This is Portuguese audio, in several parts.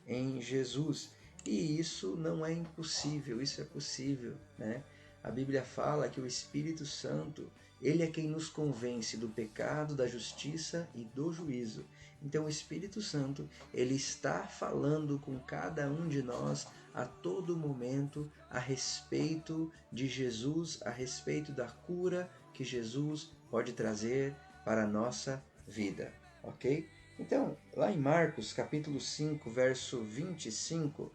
em Jesus. E isso não é impossível, isso é possível, né? A Bíblia fala que o Espírito Santo, ele é quem nos convence do pecado, da justiça e do juízo. Então o Espírito Santo, ele está falando com cada um de nós a todo momento a respeito de Jesus, a respeito da cura que Jesus pode trazer para a nossa vida, ok? Então, lá em Marcos, capítulo 5, verso 25,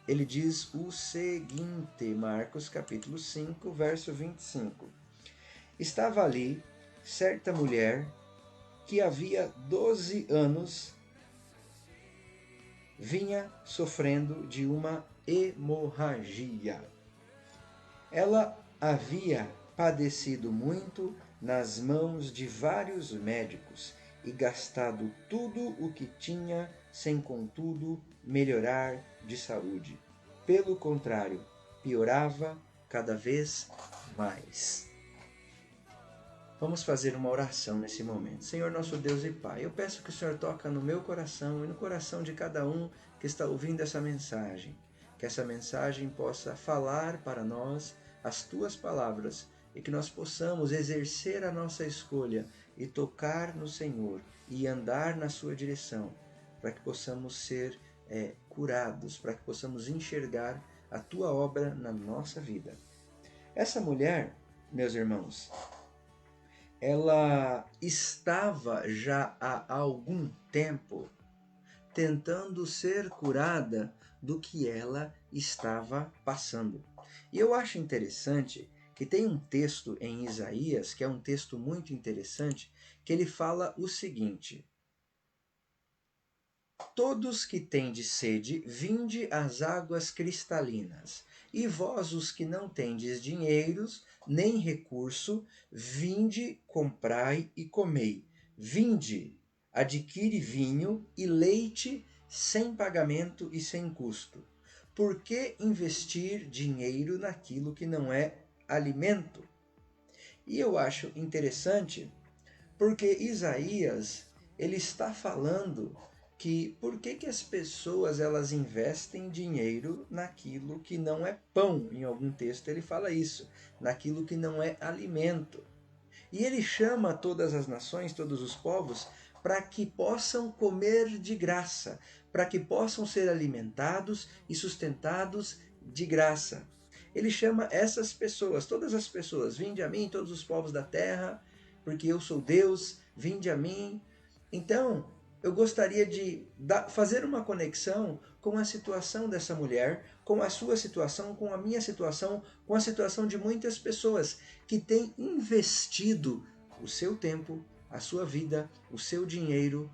ele diz o seguinte, Marcos, capítulo 5, verso 25. Estava ali certa mulher que havia 12 anos vinha sofrendo de uma hemorragia. Ela havia padecido muito nas mãos de vários médicos e gastado tudo o que tinha, sem contudo melhorar de saúde. Pelo contrário, piorava cada vez mais. Vamos fazer uma oração nesse momento. Senhor nosso Deus e Pai, eu peço que o Senhor toque no meu coração e no coração de cada um que está ouvindo essa mensagem. Que essa mensagem possa falar para nós as Tuas palavras e que nós possamos exercer a nossa escolha e tocar no Senhor e andar na Sua direção, para que possamos ser curados, para que possamos enxergar a Tua obra na nossa vida. Essa mulher, meus irmãos, ela estava já há algum tempo tentando ser curada do que ela estava passando. E eu acho interessante que tem um texto em Isaías, que é um texto muito interessante, que ele fala o seguinte: todos que tendes sede, vinde às águas cristalinas. E vós, os que não tendes dinheiros, nem recurso, vinde, comprai e comei. Vinde, adquire vinho e leite sem pagamento e sem custo. Por que investir dinheiro naquilo que não é alimento? E eu acho interessante porque Isaías, ele está falando que por que as pessoas elas investem dinheiro naquilo que não é pão. Em algum texto ele fala isso, naquilo que não é alimento. E ele chama todas as nações, todos os povos, para que possam comer de graça, para que possam ser alimentados e sustentados de graça. Ele chama essas pessoas, todas as pessoas, vinde a mim, todos os povos da terra, porque eu sou Deus, vinde a mim. Então, eu gostaria de fazer uma conexão com a situação dessa mulher, com a sua situação, com a minha situação, com a situação de muitas pessoas que têm investido o seu tempo, a sua vida, o seu dinheiro,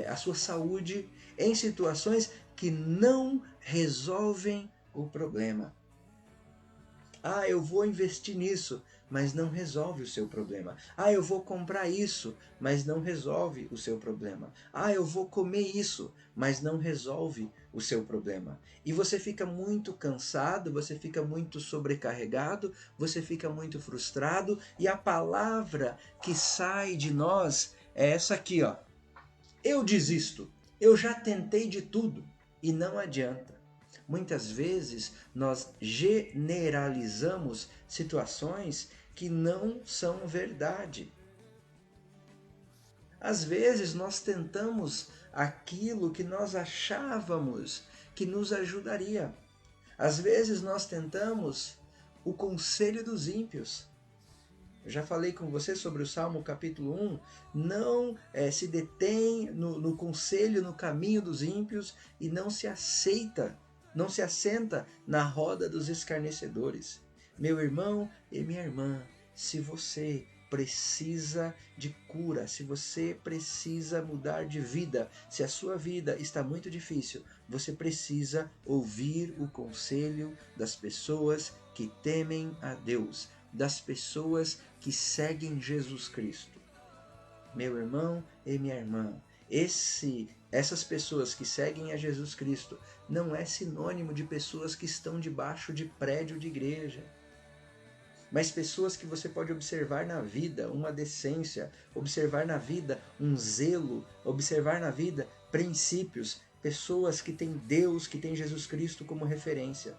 a sua saúde em situações que não resolvem o problema. Ah, eu vou investir nisso, mas não resolve o seu problema. Ah, eu vou comprar isso, mas não resolve o seu problema. Ah, eu vou comer isso, mas não resolve o seu problema. E você fica muito cansado, você fica muito sobrecarregado, você fica muito frustrado, e a palavra que sai de nós é essa aqui, ó. Eu desisto. Eu já tentei de tudo e não adianta. Muitas vezes nós generalizamos situações que não são verdade. Às vezes nós tentamos aquilo que nós achávamos que nos ajudaria. Às vezes nós tentamos o conselho dos ímpios. Eu já falei com você sobre o Salmo capítulo 1. Não se detém no conselho, no caminho dos ímpios e não se assenta na roda dos escarnecedores. Meu irmão e minha irmã, se você precisa de cura, se você precisa mudar de vida, se a sua vida está muito difícil, você precisa ouvir o conselho das pessoas que temem a Deus, das pessoas que seguem Jesus Cristo. Meu irmão e minha irmã, essas pessoas que seguem a Jesus Cristo não é sinônimo de pessoas que estão debaixo de prédio de igreja, mas pessoas que você pode observar na vida uma decência, observar na vida um zelo, observar na vida princípios, pessoas que têm Deus, que têm Jesus Cristo como referência.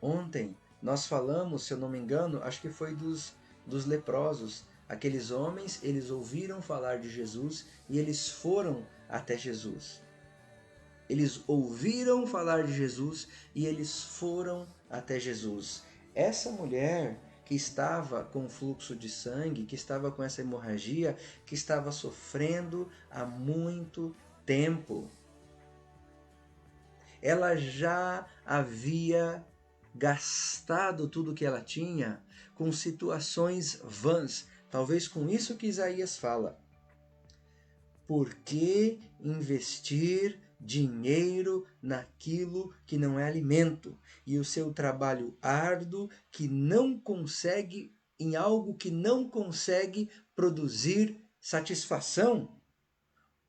Ontem nós falamos, se eu não me engano, acho que foi dos leprosos. Aqueles homens, eles ouviram falar de Jesus e eles foram até Jesus. Eles ouviram falar de Jesus e eles foram até Jesus. Essa mulher que estava com fluxo de sangue, que estava com essa hemorragia, que estava sofrendo há muito tempo, ela já havia gastado tudo que ela tinha com situações vãs. Talvez com isso que Isaías fala. Por que investir dinheiro naquilo que não é alimento? E o seu trabalho árduo que não consegue, em algo que não consegue produzir satisfação?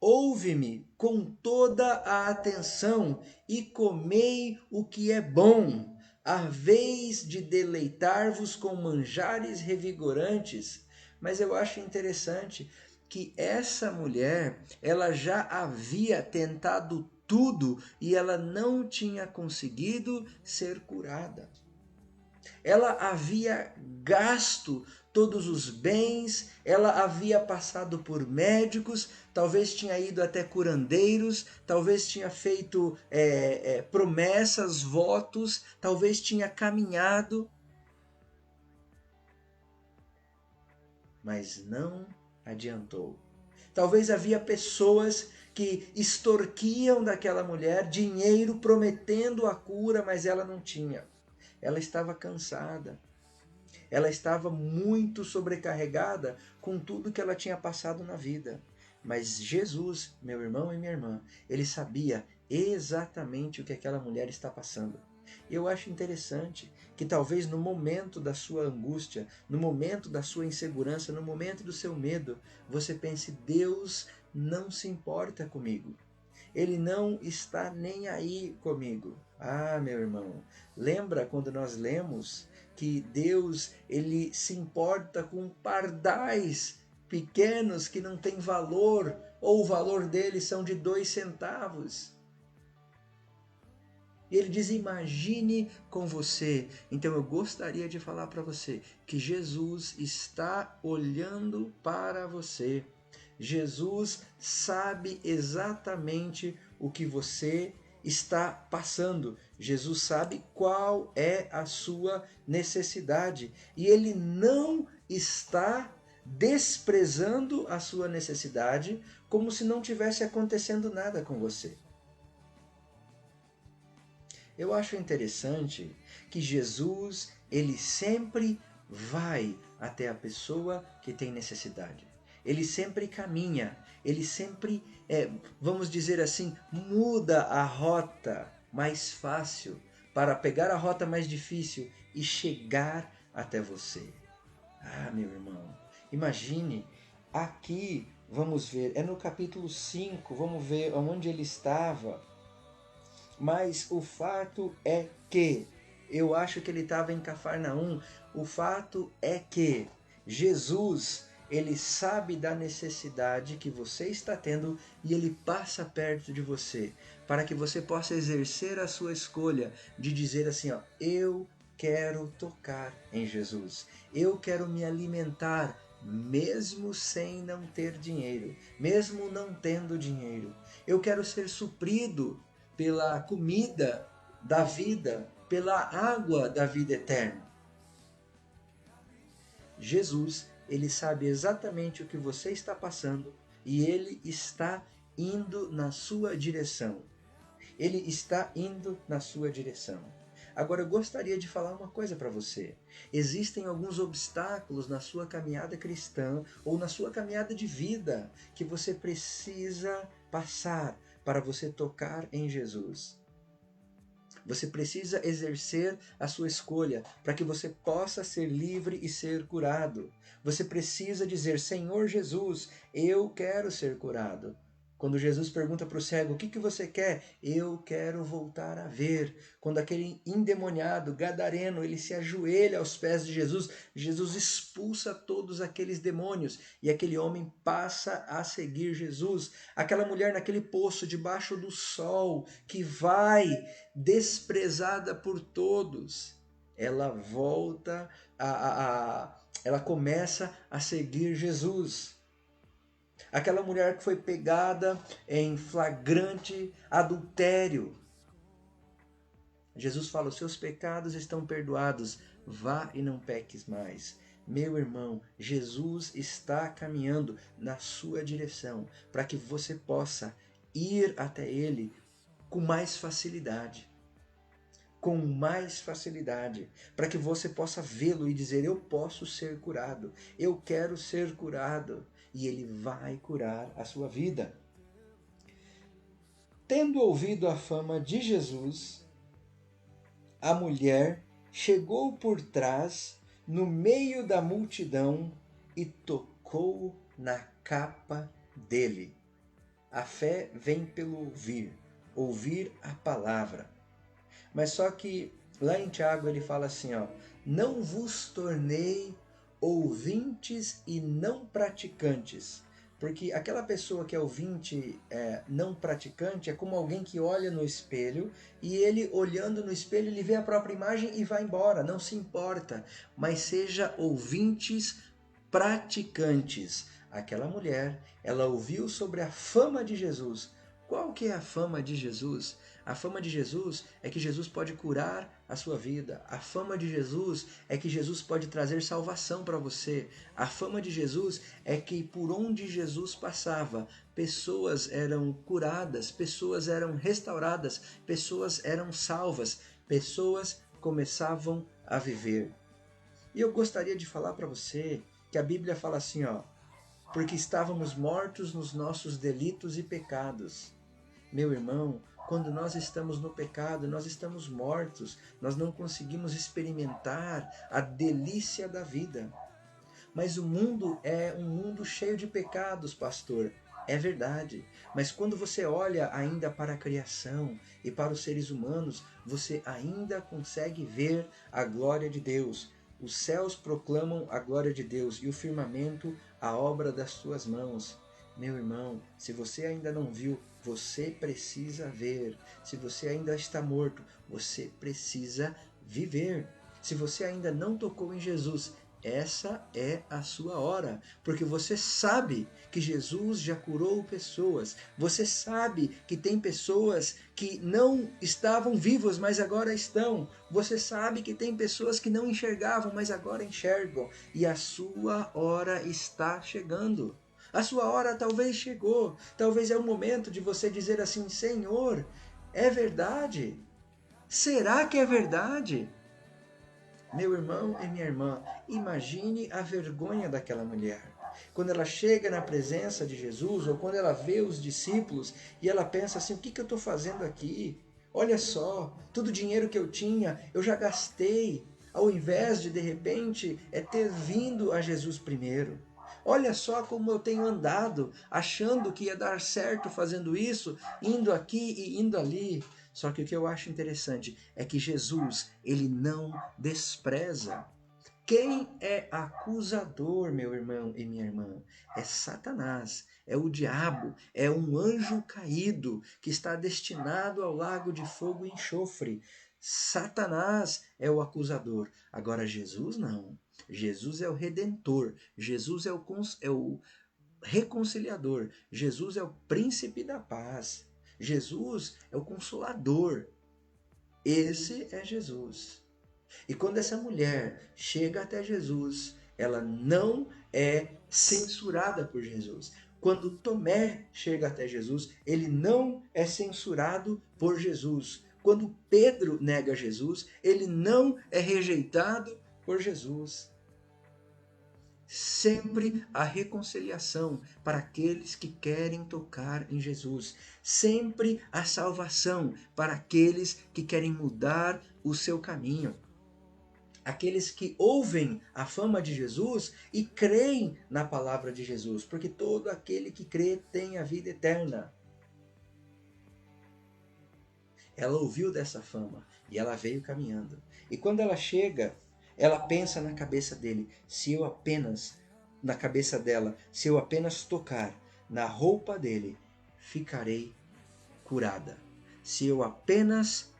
Ouve-me com toda a atenção e comei o que é bom, a vez de deleitar-vos com manjares revigorantes. Mas eu acho interessante que essa mulher, ela já havia tentado tudo e ela não tinha conseguido ser curada. Ela havia gasto todos os bens, ela havia passado por médicos, talvez tinha ido até curandeiros, talvez tinha feito promessas, votos, talvez tinha caminhado, mas não adiantou. Talvez havia pessoas que extorquiam daquela mulher dinheiro prometendo a cura, mas ela não tinha. Ela estava cansada. Ela estava muito sobrecarregada com tudo que ela tinha passado na vida. Mas Jesus, meu irmão e minha irmã, ele sabia exatamente o que aquela mulher está passando. Eu acho interessante que talvez no momento da sua angústia, no momento da sua insegurança, no momento do seu medo, você pense: Deus não se importa comigo. Ele não está nem aí comigo. Ah, meu irmão, lembra quando nós lemos que Deus, ele se importa com pardais pequenos que não têm valor, ou o valor deles são de 2 centavos. E ele diz: imagine com você. Então eu gostaria de falar para você que Jesus está olhando para você. Jesus sabe exatamente o que você está passando. Jesus sabe qual é a sua necessidade. E ele não está desprezando a sua necessidade como se não tivesse acontecendo nada com você. Eu acho interessante que Jesus, ele sempre vai até a pessoa que tem necessidade. Ele sempre caminha, ele sempre, vamos dizer assim, muda a rota mais fácil para pegar a rota mais difícil e chegar até você. Ah, meu irmão, imagine, aqui, vamos ver, é no capítulo 5, vamos ver onde ele estava. Mas o fato é que, eu acho que ele estava em Cafarnaum, o fato é que Jesus, ele sabe da necessidade que você está tendo e ele passa perto de você, para que você possa exercer a sua escolha de dizer assim, ó, eu quero tocar em Jesus, eu quero me alimentar mesmo sem não ter dinheiro, mesmo não tendo dinheiro, eu quero ser suprido pela comida da vida, pela água da vida eterna. Jesus, ele sabe exatamente o que você está passando e ele está indo na sua direção. Ele está indo na sua direção. Agora eu gostaria de falar uma coisa para você. Existem alguns obstáculos na sua caminhada cristã ou na sua caminhada de vida que você precisa passar para você tocar em Jesus. Você precisa exercer a sua escolha para que você possa ser livre e ser curado. Você precisa dizer: Senhor Jesus, eu quero ser curado. Quando Jesus pergunta para o cego, o que você quer? Eu quero voltar a ver. Quando aquele endemoniado, gadareno, ele se ajoelha aos pés de Jesus, Jesus expulsa todos aqueles demônios e aquele homem passa a seguir Jesus. Aquela mulher naquele poço, debaixo do sol, que vai desprezada por todos, ela volta ela começa a seguir Jesus. Aquela mulher que foi pegada em flagrante adultério. Jesus fala: os seus pecados estão perdoados, vá e não peques mais. Meu irmão, Jesus está caminhando na sua direção para que você possa ir até Ele com mais facilidade. Com mais facilidade, para que você possa vê-lo e dizer: eu posso ser curado, eu quero ser curado, e ele vai curar a sua vida. Tendo ouvido a fama de Jesus, a mulher chegou por trás, no meio da multidão, e tocou na capa dele. A fé vem pelo ouvir, ouvir a palavra. Mas só que lá em Tiago ele fala assim, ó: não vos tornei ouvintes e não praticantes. Porque aquela pessoa que é ouvinte não praticante é como alguém que olha no espelho e ele olhando no espelho ele vê a própria imagem e vai embora, não se importa. Mas seja ouvintes praticantes. Aquela mulher, ela ouviu sobre a fama de Jesus. Qual que é a fama de Jesus? A fama de Jesus é que Jesus pode curar a sua vida. A fama de Jesus é que Jesus pode trazer salvação para você. A fama de Jesus é que por onde Jesus passava, pessoas eram curadas, pessoas eram restauradas, pessoas eram salvas, pessoas começavam a viver. E eu gostaria de falar para você que a Bíblia fala assim, ó: porque estávamos mortos nos nossos delitos e pecados. Meu irmão, quando nós estamos no pecado, nós estamos mortos, nós não conseguimos experimentar a delícia da vida. Mas o mundo é um mundo cheio de pecados, pastor. É verdade. Mas quando você olha ainda para a criação e para os seres humanos, você ainda consegue ver a glória de Deus. Os céus proclamam a glória de Deus e o firmamento a obra das suas mãos. Meu irmão, se você ainda não viu, você precisa ver. Se você ainda está morto, você precisa viver. Se você ainda não tocou em Jesus, essa é a sua hora, porque você sabe que Jesus já curou pessoas, você sabe que tem pessoas que não estavam vivas, mas agora estão, você sabe que tem pessoas que não enxergavam, mas agora enxergam, e a sua hora está chegando. A sua hora talvez chegou, talvez é o momento de você dizer assim: Senhor, é verdade? Será que é verdade? Meu irmão e minha irmã, imagine a vergonha daquela mulher. Quando ela chega na presença de Jesus, ou quando ela vê os discípulos e ela pensa assim: o que eu estou fazendo aqui? Olha só, todo o dinheiro que eu tinha, eu já gastei, ao invés de repente ter vindo a Jesus primeiro. Olha só como eu tenho andado, achando que ia dar certo fazendo isso, indo aqui e indo ali. Só que o que eu acho interessante é que Jesus, ele não despreza. Quem é acusador, meu irmão e minha irmã? É Satanás, é o diabo, é um anjo caído que está destinado ao lago de fogo e enxofre. Satanás é o acusador. Agora Jesus não. Jesus é o redentor. Jesus é o reconciliador. Jesus é o príncipe da paz. Jesus é o consolador. Esse é Jesus. E quando essa mulher chega até Jesus, ela não é censurada por Jesus. Quando Tomé chega até Jesus, ele não é censurado por Jesus. Quando Pedro nega Jesus, ele não é rejeitado por Jesus. Sempre a reconciliação para aqueles que querem tocar em Jesus. Sempre a salvação para aqueles que querem mudar o seu caminho. aqueles que ouvem a fama de Jesus e creem na palavra de Jesus, porque todo aquele que crê tem a vida eterna. Ela ouviu dessa fama e ela veio caminhando. E quando ela chega, ela pensa na cabeça dele, na cabeça dela, se eu apenas tocar na roupa dele, ficarei curada. Se eu apenas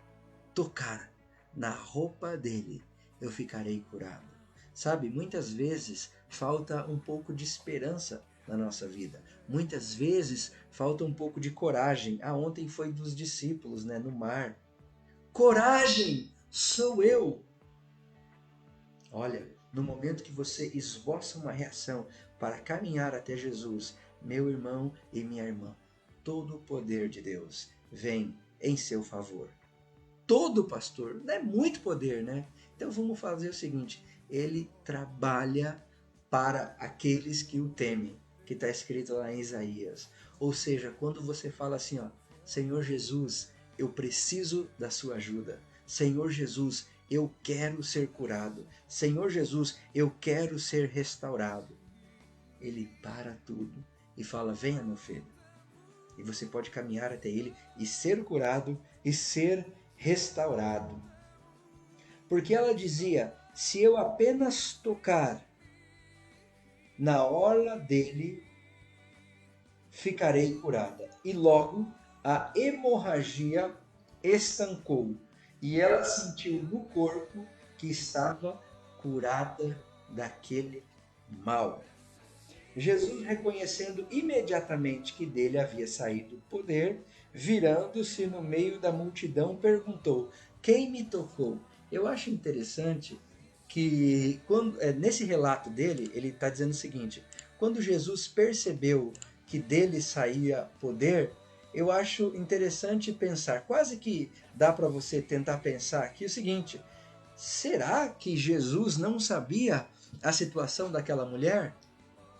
tocar na roupa dele, eu ficarei curado. Sabe, muitas vezes falta um pouco de esperança na nossa vida. Muitas vezes falta um pouco de coragem. Ontem foi dos discípulos, né, no mar. Coragem, sou eu. Olha, no momento que você esboça uma reação para caminhar até Jesus, meu irmão e minha irmã, todo o poder de Deus vem em seu favor. Todo pastor, não é muito poder, né? Então vamos fazer o seguinte, ele trabalha para aqueles que o temem, que está escrito lá em Isaías. Ou seja, quando você fala assim, ó, Senhor Jesus, eu preciso da sua ajuda. Senhor Jesus, eu quero ser curado. Senhor Jesus, eu quero ser restaurado. Ele para tudo e fala, venha meu filho. E você pode caminhar até ele e ser curado e ser restaurado. Porque ela dizia, se eu apenas tocar na orla dele, ficarei curada. E logo a hemorragia estancou e ela sentiu no corpo que estava curada daquele mal. Jesus, reconhecendo imediatamente que dele havia saído o poder, virando-se no meio da multidão, perguntou, quem me tocou? Eu acho interessante que nesse relato dele, ele está dizendo o seguinte, quando Jesus percebeu que dele saía poder, eu acho interessante pensar, quase que dá para você tentar pensar aqui o seguinte, será que Jesus não sabia a situação daquela mulher?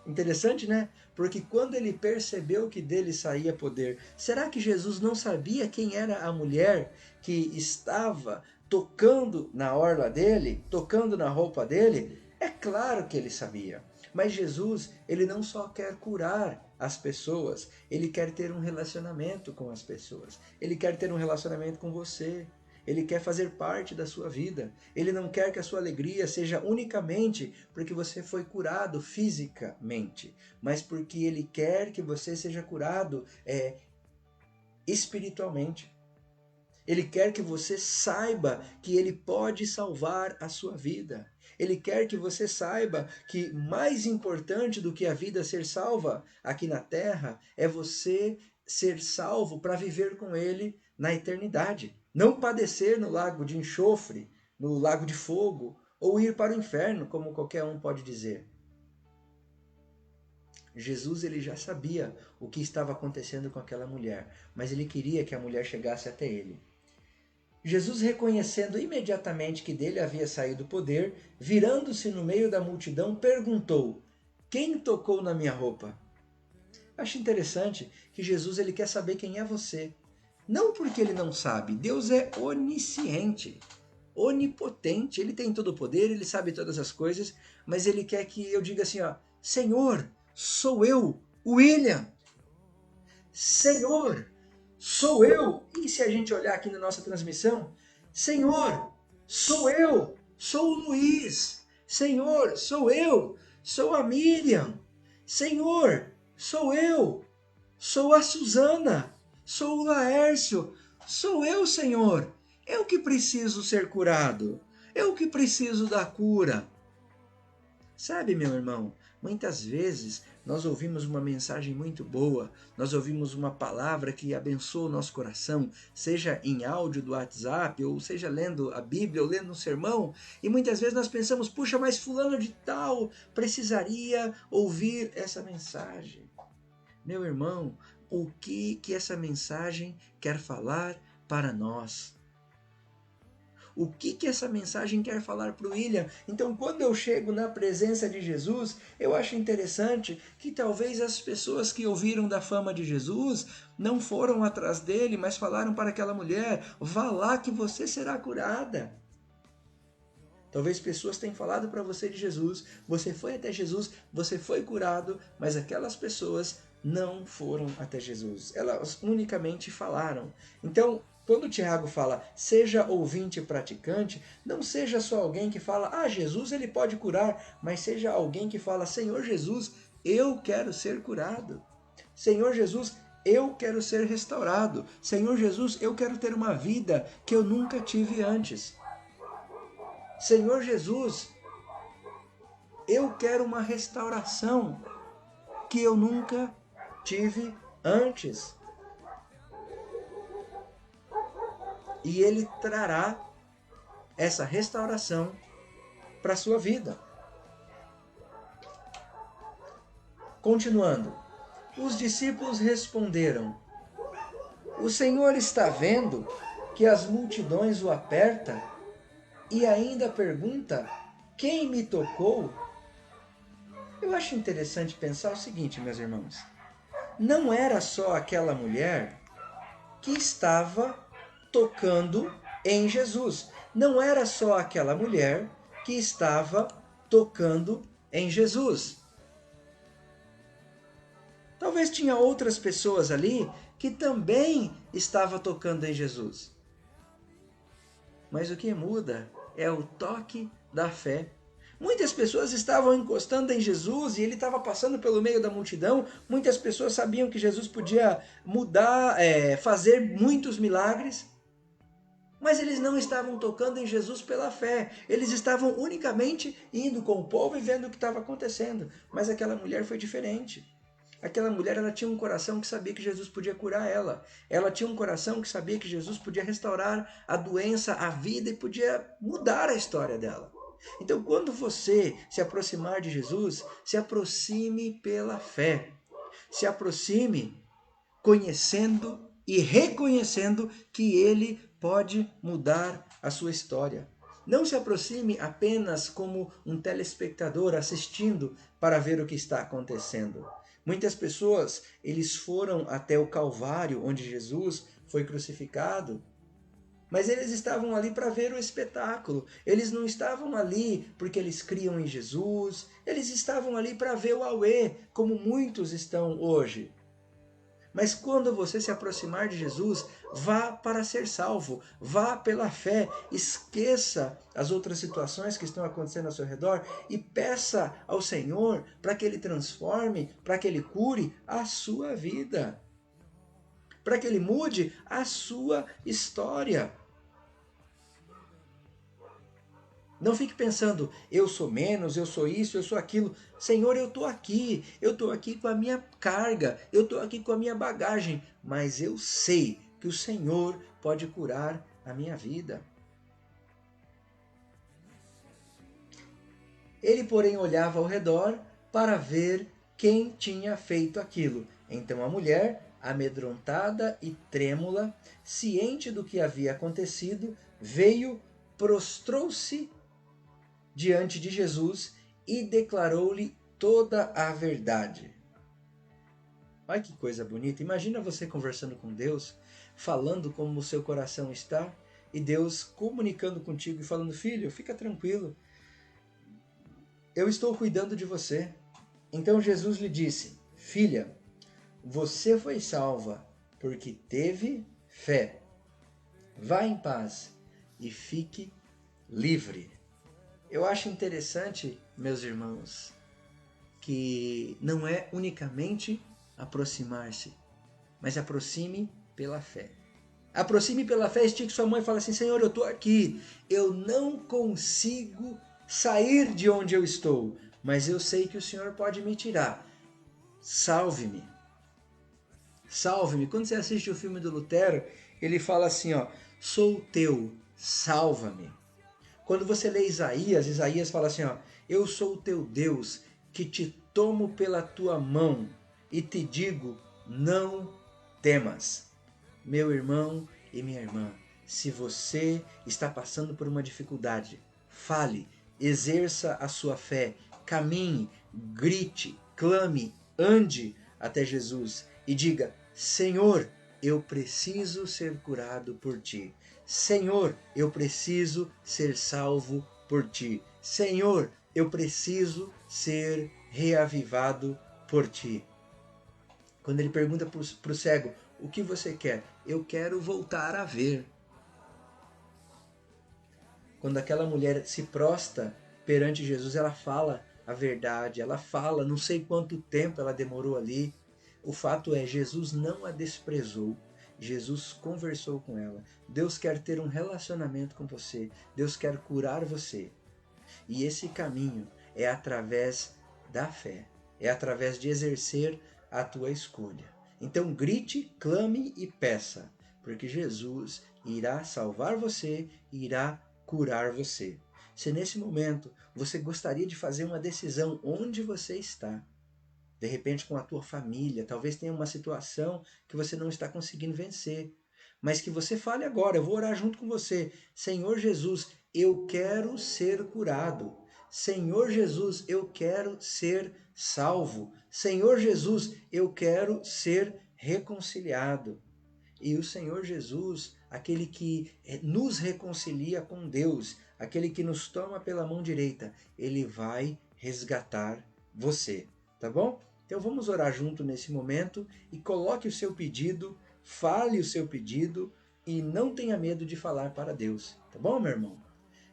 Interessante, né? Porque quando ele percebeu que dele saía poder, será que Jesus não sabia quem era a mulher que estava tocando na orla dele, tocando na roupa dele? É claro que ele sabia. Mas Jesus, ele não só quer curar as pessoas, ele quer ter um relacionamento com as pessoas. Ele quer ter um relacionamento com você. Ele quer fazer parte da sua vida. Ele não quer que a sua alegria seja unicamente porque você foi curado fisicamente, mas porque ele quer que você seja curado espiritualmente. Ele quer que você saiba que ele pode salvar a sua vida. Ele quer que você saiba que mais importante do que a vida ser salva aqui na terra é você ser salvo para viver com ele na eternidade. Não padecer no lago de enxofre, no lago de fogo, ou ir para o inferno, como qualquer um pode dizer. Jesus ele já sabia o que estava acontecendo com aquela mulher, mas ele queria que a mulher chegasse até ele. Jesus, reconhecendo imediatamente que dele havia saído o poder, virando-se no meio da multidão, perguntou, quem tocou na minha roupa? Acho interessante que Jesus ele quer saber quem é você. Não porque ele não sabe, Deus é onisciente, onipotente, ele tem todo o poder, ele sabe todas as coisas, mas ele quer que eu diga assim, ó, Senhor, sou eu, William. Senhor, sou eu. E se a gente olhar aqui na nossa transmissão, Senhor, sou eu, sou o Luiz. Senhor, sou eu, sou a Miriam. Senhor, sou eu, sou a Suzana, sou o Laércio. Sou eu, Senhor. Eu que preciso ser curado. Eu que preciso da cura. Sabe, meu irmão, muitas vezes nós ouvimos uma mensagem muito boa, nós ouvimos uma palavra que abençoa o nosso coração, seja em áudio do WhatsApp, ou seja lendo a Bíblia, ou lendo um sermão, e muitas vezes nós pensamos, puxa, mas fulano de tal precisaria ouvir essa mensagem. Meu irmão, o que essa mensagem quer falar para nós? O que essa mensagem quer falar para o William? Então, quando eu chego na presença de Jesus, eu acho interessante que talvez as pessoas que ouviram da fama de Jesus não foram atrás dele, mas falaram para aquela mulher, vá lá que você será curada. Talvez pessoas tenham falado para você de Jesus, você foi até Jesus, você foi curado, mas aquelas pessoas não foram até Jesus. Elas unicamente falaram. Então, quando o Tiago fala, seja ouvinte e praticante, não seja só alguém que fala, ah, Jesus ele pode curar, mas seja alguém que fala, Senhor Jesus, eu quero ser curado. Senhor Jesus, eu quero ser restaurado. Senhor Jesus, eu quero ter uma vida que eu nunca tive antes. Senhor Jesus, eu quero uma restauração que eu nunca tive antes. E Ele trará essa restauração para a sua vida. Continuando, os discípulos responderam, o Senhor está vendo que as multidões o apertam e ainda pergunta, quem me tocou? Eu acho interessante pensar o seguinte, meus irmãos. Não era só aquela mulher que estava tocando em Jesus. Não era só aquela mulher que estava tocando em Jesus. Talvez tinha outras pessoas ali que também estavam tocando em Jesus. Mas o que muda é o toque da fé. Muitas pessoas estavam encostando em Jesus e ele estava passando pelo meio da multidão. Muitas pessoas sabiam que Jesus podia mudar, fazer muitos milagres. Mas eles não estavam tocando em Jesus pela fé. Eles estavam unicamente indo com o povo e vendo o que estava acontecendo. Mas aquela mulher foi diferente. Aquela mulher, ela tinha um coração que sabia que Jesus podia curar ela. Ela tinha um coração que sabia que Jesus podia restaurar a doença, a vida e podia mudar a história dela. Então, quando você se aproximar de Jesus, se aproxime pela fé. Se aproxime conhecendo e reconhecendo que Ele pode mudar a sua história. Não se aproxime apenas como um telespectador assistindo para ver o que está acontecendo. Muitas pessoas, eles foram até o Calvário, onde Jesus foi crucificado, mas eles estavam ali para ver o espetáculo. Eles não estavam ali porque eles criam em Jesus. Eles estavam ali para ver o auê, como muitos estão hoje. Mas quando você se aproximar de Jesus, vá para ser salvo, vá pela fé, esqueça as outras situações que estão acontecendo ao seu redor e peça ao Senhor para que Ele transforme, para que Ele cure a sua vida, para que Ele mude a sua história. Não fique pensando, eu sou menos, eu sou isso, eu sou aquilo. Senhor, eu estou aqui com a minha carga, eu estou aqui com a minha bagagem, mas eu sei que o Senhor pode curar a minha vida. Ele, porém, olhava ao redor para ver quem tinha feito aquilo. Então a mulher, amedrontada e trêmula, ciente do que havia acontecido, veio, prostrou-se diante de Jesus e declarou-lhe toda a verdade. Olha que coisa bonita. Imagina você conversando com Deus, falando como o seu coração está, e Deus comunicando contigo e falando, filho, fica tranquilo, eu estou cuidando de você. Então Jesus lhe disse, filha, você foi salva porque teve fé. Vá em paz e fique livre. Eu acho interessante, meus irmãos, que não é unicamente aproximar-se, mas aproxime pela fé. Aproxime pela fé, estique sua mão e fala assim, Senhor, eu estou aqui, eu não consigo sair de onde eu estou, mas eu sei que o Senhor pode me tirar. Salve-me. Salve-me. Quando você assiste o filme do Lutero, ele fala assim, ó, sou teu, salva-me. Quando você lê Isaías, Isaías fala assim, ó, eu sou o teu Deus, que te tomo pela tua mão e te digo, não temas. Meu irmão e minha irmã, se você está passando por uma dificuldade, fale, exerça a sua fé, caminhe, grite, clame, ande até Jesus e diga, Senhor, eu preciso ser curado por ti. Senhor, eu preciso ser salvo por ti. Senhor, eu preciso ser reavivado por ti. Quando ele pergunta para o cego, o que você quer? Eu quero voltar a ver. Quando aquela mulher se prostra perante Jesus, ela fala a verdade, ela fala, não sei quanto tempo ela demorou ali. O fato é, Jesus não a desprezou. Jesus conversou com ela. Deus quer ter um relacionamento com você. Deus quer curar você. E esse caminho é através da fé. É através de exercer a tua escolha. Então grite, clame e peça, porque Jesus irá salvar você e irá curar você. Se nesse momento você gostaria de fazer uma decisão onde você está, de repente com a tua família, talvez tenha uma situação que você não está conseguindo vencer, mas que você fale agora, eu vou orar junto com você. Senhor Jesus, eu quero ser curado. Senhor Jesus, eu quero ser salvo. Senhor Jesus, eu quero ser reconciliado. E o Senhor Jesus, aquele que nos reconcilia com Deus, aquele que nos toma pela mão direita, ele vai resgatar você, tá bom? Então vamos orar junto nesse momento e coloque o seu pedido, fale o seu pedido e não tenha medo de falar para Deus, tá bom, meu irmão?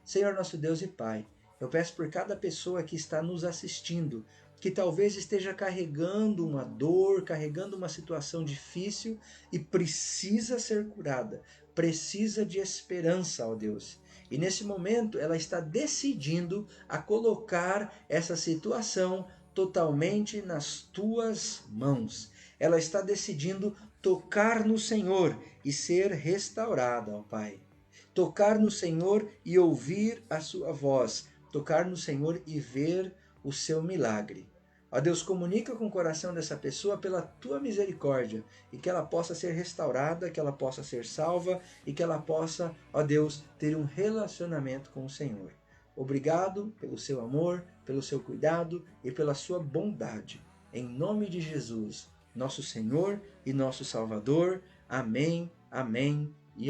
Senhor nosso Deus e Pai, eu peço por cada pessoa que está nos assistindo, que talvez esteja carregando uma dor, carregando uma situação difícil e precisa ser curada, precisa de esperança, ó Deus. E nesse momento ela está decidindo a colocar essa situação totalmente nas tuas mãos. Ela está decidindo tocar no Senhor e ser restaurada, ó Pai. Tocar no Senhor e ouvir a sua voz, tocar no Senhor e ver o seu milagre. Ó Deus, comunica com o coração dessa pessoa pela tua misericórdia e que ela possa ser restaurada, que ela possa ser salva e que ela possa, ó Deus, ter um relacionamento com o Senhor. Obrigado pelo seu amor, pelo seu cuidado e pela sua bondade. Em nome de Jesus, nosso Senhor e nosso Salvador. Amém, amém